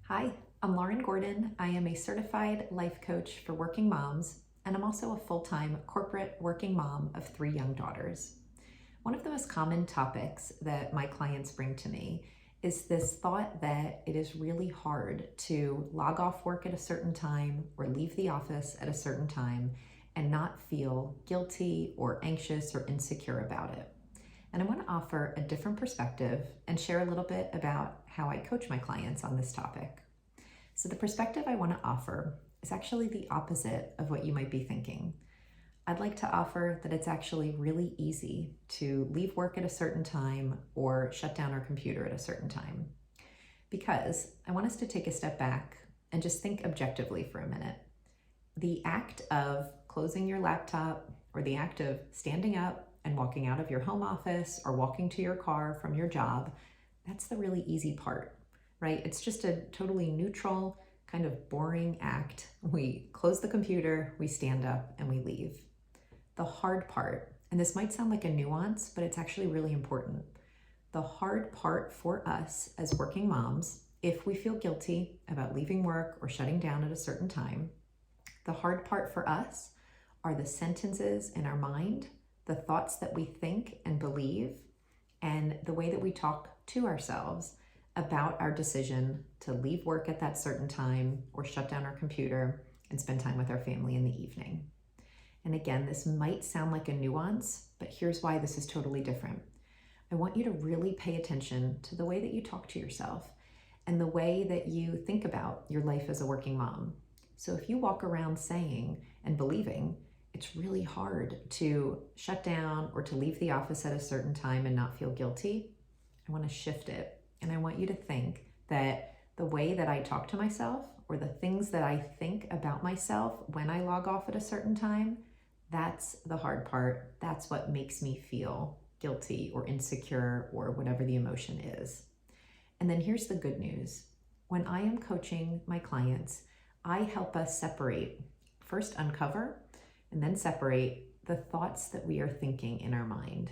Hi, I'm Lauren Gordon. I am a certified life coach for working moms, and I'm also a full-time corporate working mom of 3 young daughters. One of the most common topics that my clients bring to me is this thought that it is really hard to log off work at a certain time or leave the office at a certain time and not feel guilty or anxious or insecure about it. And I want to offer a different perspective and share a little bit about how I coach my clients on this topic. So, the perspective I want to offer is actually the opposite of what you might be thinking. I'd like to offer that it's actually really easy to leave work at a certain time or shut down our computer at a certain time. Because I want us to take a step back and just think objectively for a minute. The act of closing your laptop or the act of standing up and walking out of your home office or walking to your car from your job, that's the really easy part, right? It's just a totally neutral, kind of boring act. We close the computer, we stand up, and we leave. The hard part, and this might sound like a nuance, but it's actually really important. The hard part for us as working moms, if we feel guilty about leaving work or shutting down at a certain time, the hard part for us are the sentences in our mind, the thoughts that we think and believe, and the way that we talk to ourselves about our decision to leave work at that certain time or shut down our computer and spend time with our family in the evening. And again, this might sound like a nuance, but here's why this is totally different. I want you to really pay attention to the way that you talk to yourself and the way that you think about your life as a working mom. So if you walk around saying and believing it's really hard to shut down or to leave the office at a certain time and not feel guilty, I want to shift it. And I want you to think that the way that I talk to myself or the things that I think about myself when I log off at a certain time, that's the hard part. That's what makes me feel guilty or insecure or whatever the emotion is. And then here's the good news. When I am coaching my clients, I help us separate, first uncover, and then separate the thoughts that we are thinking in our mind.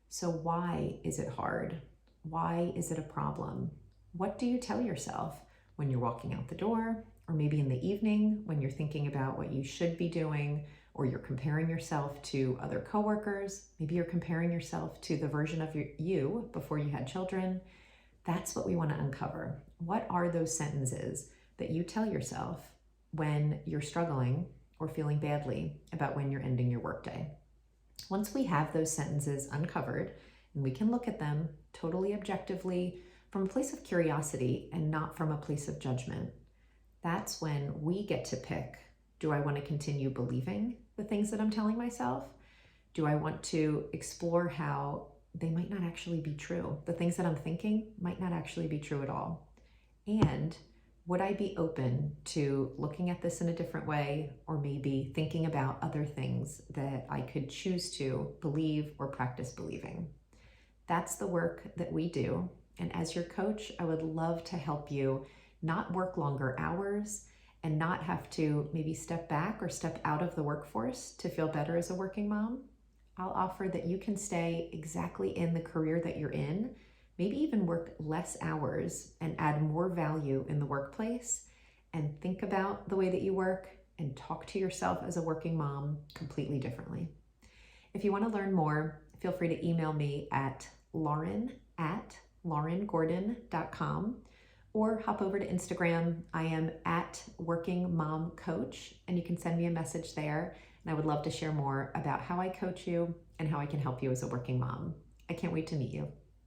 So why is it hard? Why is it a problem? What do you tell yourself when you're walking out the door, or maybe in the evening when you're thinking about what you should be doing, or you're comparing yourself to other coworkers? Maybe you're comparing yourself to the version of you before you had children. That's what we want to uncover. What are those sentences that you tell yourself when you're struggling or feeling badly about when you're ending your workday? Once we have those sentences uncovered and we can look at them totally objectively from a place of curiosity and not from a place of judgment, that's when we get to pick, do I want to continue believing the things that I'm telling myself? Do I want to explore how they might not actually be true? The things that I'm thinking might not actually be true at all. And would I be open to looking at this in a different way, or maybe thinking about other things that I could choose to believe or practice believing? That's the work that we do. And as your coach, I would love to help you not work longer hours and not have to maybe step back or step out of the workforce to feel better as a working mom. I'll offer that you can stay exactly in the career that you're in, maybe even work less hours and add more value in the workplace, and think about the way that you work and talk to yourself as a working mom completely differently. If you want to learn more, feel free to email me at lauren@laurengordon.com or hop over to Instagram. I am at Working Mom Coach, and you can send me a message there. And I would love to share more about how I coach you and how I can help you as a working mom. I can't wait to meet you.